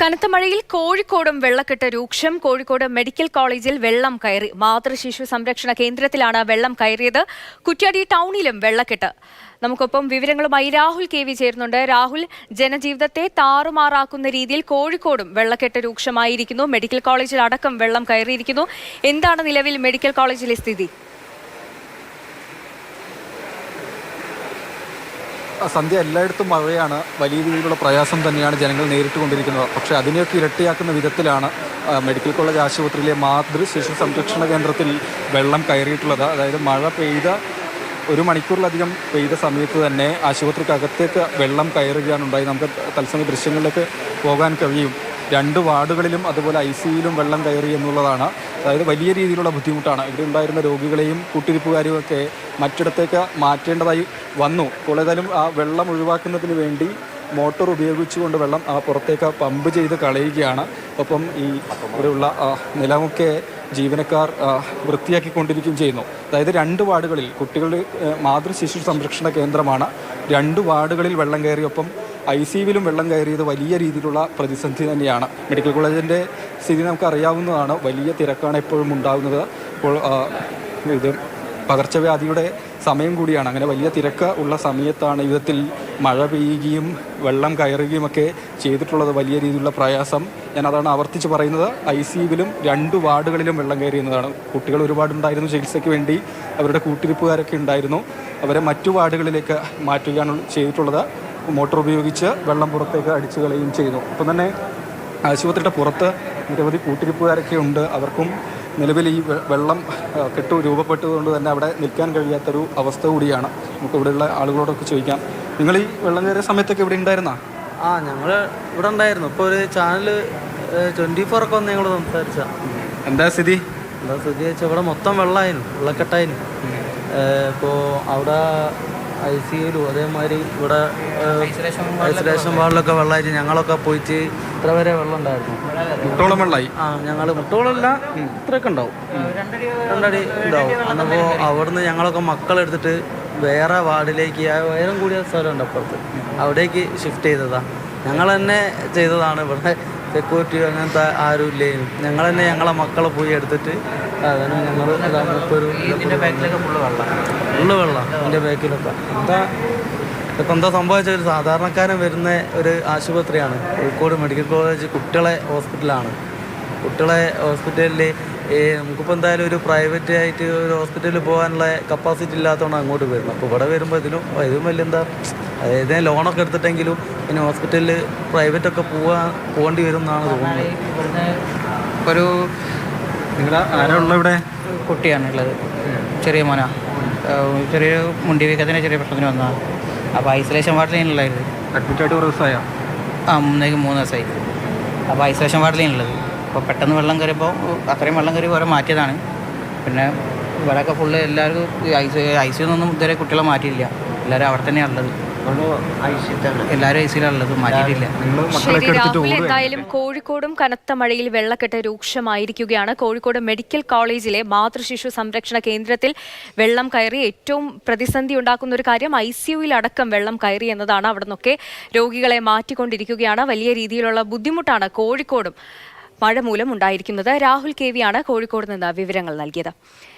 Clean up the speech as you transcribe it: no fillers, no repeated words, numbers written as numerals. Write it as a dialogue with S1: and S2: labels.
S1: കനത്ത മഴയിൽ കോഴിക്കോടും വെള്ളക്കെട്ട് രൂക്ഷം. കോഴിക്കോട് മെഡിക്കൽ കോളേജിൽ വെള്ളം കയറി. മാതൃശിശു സംരക്ഷണ കേന്ദ്രത്തിലാണ് വെള്ളം കയറിയത്. കുറ്റ്യാടി ടൗണിലും വെള്ളക്കെട്ട്. നമുക്കൊപ്പം വിവരങ്ങളുമായി രാഹുൽ KV ചേരുന്നുണ്ട്. രാഹുൽ, ജനജീവിതത്തെ താറുമാറാക്കുന്ന രീതിയിൽ കോഴിക്കോടും വെള്ളക്കെട്ട് രൂക്ഷമായിരിക്കുന്നു. മെഡിക്കൽ കോളേജിൽ അടക്കം വെള്ളം കയറിയിരിക്കുന്നു. എന്താണ് നിലവിൽ മെഡിക്കൽ കോളേജിലെ സ്ഥിതി?
S2: സന്ധ്യ എല്ലായിടത്തും മഴയാണ്. വലിയ രീതിയിലുള്ള പ്രയാസം തന്നെയാണ് ജനങ്ങൾ നേരിട്ടുകൊണ്ടിരിക്കുന്നത്. പക്ഷേ അതിനെയൊക്കെ ഇരട്ടിയാക്കുന്ന വിധത്തിലാണ് മെഡിക്കൽ കോളേജ് ആശുപത്രിയിലെ മാതൃശിശു സംരക്ഷണ കേന്ദ്രത്തിൽ വെള്ളം കയറിയിട്ടുള്ളത്. അതായത് മഴ പെയ്ത ഒരു മണിക്കൂറിലധികം പെയ്ത സമയത്ത് തന്നെ ആശുപത്രിക്കകത്തേക്ക് വെള്ളം കയറുകയാണ് ഉണ്ടായി. നമുക്ക് തത്സമയ ദൃശ്യങ്ങളിലേക്ക് പോകാൻ കഴിയും. 2 വാർഡുകളിലും അതുപോലെ ICUയിലും വെള്ളം കയറി എന്നുള്ളതാണ്. അതായത് വലിയ രീതിയിലുള്ള ബുദ്ധിമുട്ടാണ്. ഇവിടെ ഉണ്ടായിരുന്ന രോഗികളെയും കൂട്ടിരിപ്പുകാരെയും ഒക്കെ മറ്റിടത്തേക്ക് മാറ്റേണ്ടതായി വന്നു. അപ്പോൾ ഏതായാലും ആ വെള്ളം ഒഴിവാക്കുന്നതിന് വേണ്ടി മോട്ടോർ ഉപയോഗിച്ചുകൊണ്ട് വെള്ളം പുറത്തേക്ക് പമ്പ് ചെയ്ത് കളയുകയാണ്. ഒപ്പം ഈ ഇവിടെയുള്ള നിലമൊക്കെ ജീവനക്കാർ വൃത്തിയാക്കിക്കൊണ്ടിരിക്കുകയും ചെയ്യുന്നു. അതായത് 2 വാർഡുകളിൽ കുട്ടികളുടെ മാതൃശിശു സംരക്ഷണ കേന്ദ്രമാണ്. 2 വാർഡുകളിൽ വെള്ളം കയറി. ഒപ്പം ICUവിലും വെള്ളം കയറിയത് വലിയ രീതിയിലുള്ള പ്രതിസന്ധി തന്നെയാണ്. മെഡിക്കൽ കോളേജിൻ്റെ സ്ഥിതി നമുക്ക് അറിയാവുന്നതാണ്. വലിയ തിരക്കാണ് എപ്പോഴും ഉണ്ടാകുന്നത്. ഇപ്പോൾ ഇത് പകർച്ചവ്യാധിയുടെ സമയം കൂടിയാണ്. അങ്ങനെ വലിയ തിരക്ക് ഉള്ള സമയത്താണ് വിധത്തിൽ മഴ പെയ്യുകയും വെള്ളം കയറുകയും ഒക്കെ ചെയ്തിട്ടുള്ളത്. വലിയ രീതിയിലുള്ള പ്രയാസം ഞാൻ അതാണ് ആവർത്തിച്ച് പറയുന്നത്. ICUവിലും 2 വാർഡുകളിലും വെള്ളം കയറിയെന്നതാണ്. കുട്ടികൾ ഒരുപാടുണ്ടായിരുന്നു ചികിത്സയ്ക്ക് വേണ്ടി. അവരുടെ കൂട്ടിരിപ്പുകാരൊക്കെ ഉണ്ടായിരുന്നു. അവരെ മറ്റു വാർഡുകളിലേക്ക് മാറ്റുകയാണ് ചെയ്തിട്ടുള്ളത്. മോട്ടോർ ഉപയോഗിച്ച് വെള്ളം പുറത്തേക്ക് അടിച്ചു കളയുകയും ചെയ്തു. അപ്പം തന്നെ ആശുപത്രിയുടെ പുറത്ത് നിരവധി കൂട്ടിരിപ്പുകാരൊക്കെ ഉണ്ട്. അവർക്കും നിലവിൽ ഈ വെള്ളം കെട്ടു രൂപപ്പെട്ടതുകൊണ്ട് തന്നെ അവിടെ നിൽക്കാൻ കഴിയാത്തൊരു അവസ്ഥ കൂടിയാണ്. നമുക്ക് ഇവിടെയുള്ള ആളുകളോടൊക്കെ ചോദിക്കാം. നിങ്ങൾ ഈ വെള്ളം കയറിയ സമയത്തൊക്കെ ഇവിടെ ഉണ്ടായിരുന്നാ?
S3: ഞങ്ങൾ ഇവിടെ ഉണ്ടായിരുന്നു. ഇപ്പോൾ ഒരു ചാനൽ 24 ഒക്കെ വന്ന് ഞങ്ങൾ സംസാരിച്ച
S2: എന്താ സ്ഥിതി
S3: വെച്ചാൽ ഇവിടെ മൊത്തം വെള്ളമായിരുന്നു, വെള്ളക്കെട്ടായിരുന്നു. ഇപ്പോൾ അവിടെ ICUയിലും അതേമാതിരി ഇവിടെ ഐസൊലേഷൻ വാർഡിലൊക്കെ വെള്ളമായിട്ട് ഞങ്ങളൊക്കെ പോയിട്ട് ഇത്ര വരെ വെള്ളം ഉണ്ടായിരുന്നു.
S2: മുട്ടോളം വെള്ളമായി.
S3: ഞങ്ങൾ മുട്ടോളമല്ല, ഇത്രയൊക്കെ ഉണ്ടാവും, 2 അടി ഉണ്ടാവും. അന്നപ്പോൾ അവിടുന്ന് ഞങ്ങളൊക്കെ മക്കളെടുത്തിട്ട് വേറെ വാർഡിലേക്ക്, ഉയരം കൂടിയ സ്ഥലമുണ്ട് അപ്പുറത്ത്, അവിടേക്ക് ഷിഫ്റ്റ് ചെയ്തതാണ്. ഞങ്ങൾ തന്നെ ചെയ്തതാണ്. ഇവിടെ സെക്യൂരിറ്റി അങ്ങനത്തെ ആരും ഇല്ലേനും. ഞങ്ങൾ തന്നെ ഞങ്ങളെ മക്കളെ പോയി എടുത്തിട്ട് അതിന് ഞങ്ങൾ ബാക്കിലൊക്കെ ഫുള്ള് വെള്ളം എൻ്റെ ബാക്കിലൊക്കെ. ഇപ്പം എന്താ സംഭവിച്ച ഒരു സാധാരണക്കാരൻ വരുന്ന ഒരു ആശുപത്രിയാണ് കോഴിക്കോട് മെഡിക്കൽ കോളേജ്. കുട്ടികളെ ഹോസ്പിറ്റലാണ്. കുട്ടികളെ ഹോസ്പിറ്റലിൽ നമുക്കിപ്പോൾ എന്തായാലും ഒരു പ്രൈവറ്റ് ആയിട്ട് ഒരു ഹോസ്പിറ്റലിൽ പോകാനുള്ള കപ്പാസിറ്റി ഇല്ലാത്തതുകൊണ്ട് അങ്ങോട്ട് വരുന്നത്. അപ്പോൾ ഇവിടെ വരുമ്പോൾ ഇതിലും വലിയ എന്താ, അതായത് ലോണൊക്കെ എടുത്തിട്ടെങ്കിലും പിന്നെ ഹോസ്പിറ്റലിൽ പ്രൈവറ്റൊക്കെ പോകേണ്ടി വരും എന്നാണ് തോന്നുന്നത്.
S2: ഒരു നിങ്ങൾ ആരാളുള്ള ഇവിടെ?
S4: കുട്ടിയാണുള്ളത്, ചെറിയ മോനാ. ചെറിയൊരു മുണ്ടി വീക്കത്തിന് ചെറിയ പ്രശ്നത്തിന് വന്നതാണ്. അപ്പോൾ ഐസൊലേഷൻ വാർഡിലാണുള്ളത്.
S2: അഡ്മിറ്റായിട്ട് കുറേ ദിവസമായോ?
S4: 3 ദിവസമായി. അപ്പോൾ ഐസൊലേഷൻ വാർഡിലാണുള്ളത്. അപ്പോൾ പെട്ടെന്ന് വെള്ളം കയറിയപ്പോൾ അത്രയും വെള്ളം കയറി ഓരോ മാറ്റിയതാണ്. പിന്നെ ഇവിടെയൊക്കെ ഫുള്ള് എല്ലാവർക്കും ICUന്നൊന്നും ഇതുവരെ കുട്ടികളെ മാറ്റിയില്ല. എല്ലാവരും അവിടെ തന്നെയാണ് ഉള്ളത്. എല്ലാവരും ICUയിലുള്ളത്, മാറ്റിയിട്ടില്ല.
S1: ശരി രാഹുൽ, എന്തായാലും കോഴിക്കോടും കനത്ത മഴയിൽ വെള്ളക്കെട്ട് രൂക്ഷമായിരിക്കുകയാണ്. കോഴിക്കോട് മെഡിക്കൽ കോളേജിലെ മാതൃശിശു സംരക്ഷണ കേന്ദ്രത്തിൽ വെള്ളം കയറി. ഏറ്റവും പ്രതിസന്ധി ഉണ്ടാക്കുന്ന ഒരു കാര്യം ICUയിൽ അടക്കം വെള്ളം കയറി എന്നതാണ്. അവിടെ നിന്നൊക്കെ രോഗികളെ മാറ്റിക്കൊണ്ടിരിക്കുകയാണ്. വലിയ രീതിയിലുള്ള ബുദ്ധിമുട്ടാണ് കോഴിക്കോടും മഴ മൂലം ഉണ്ടായിരിക്കുന്നത്. രാഹുൽ KV ആണ് കോഴിക്കോട് നിന്ന് വിവരങ്ങൾ നൽകിയത്.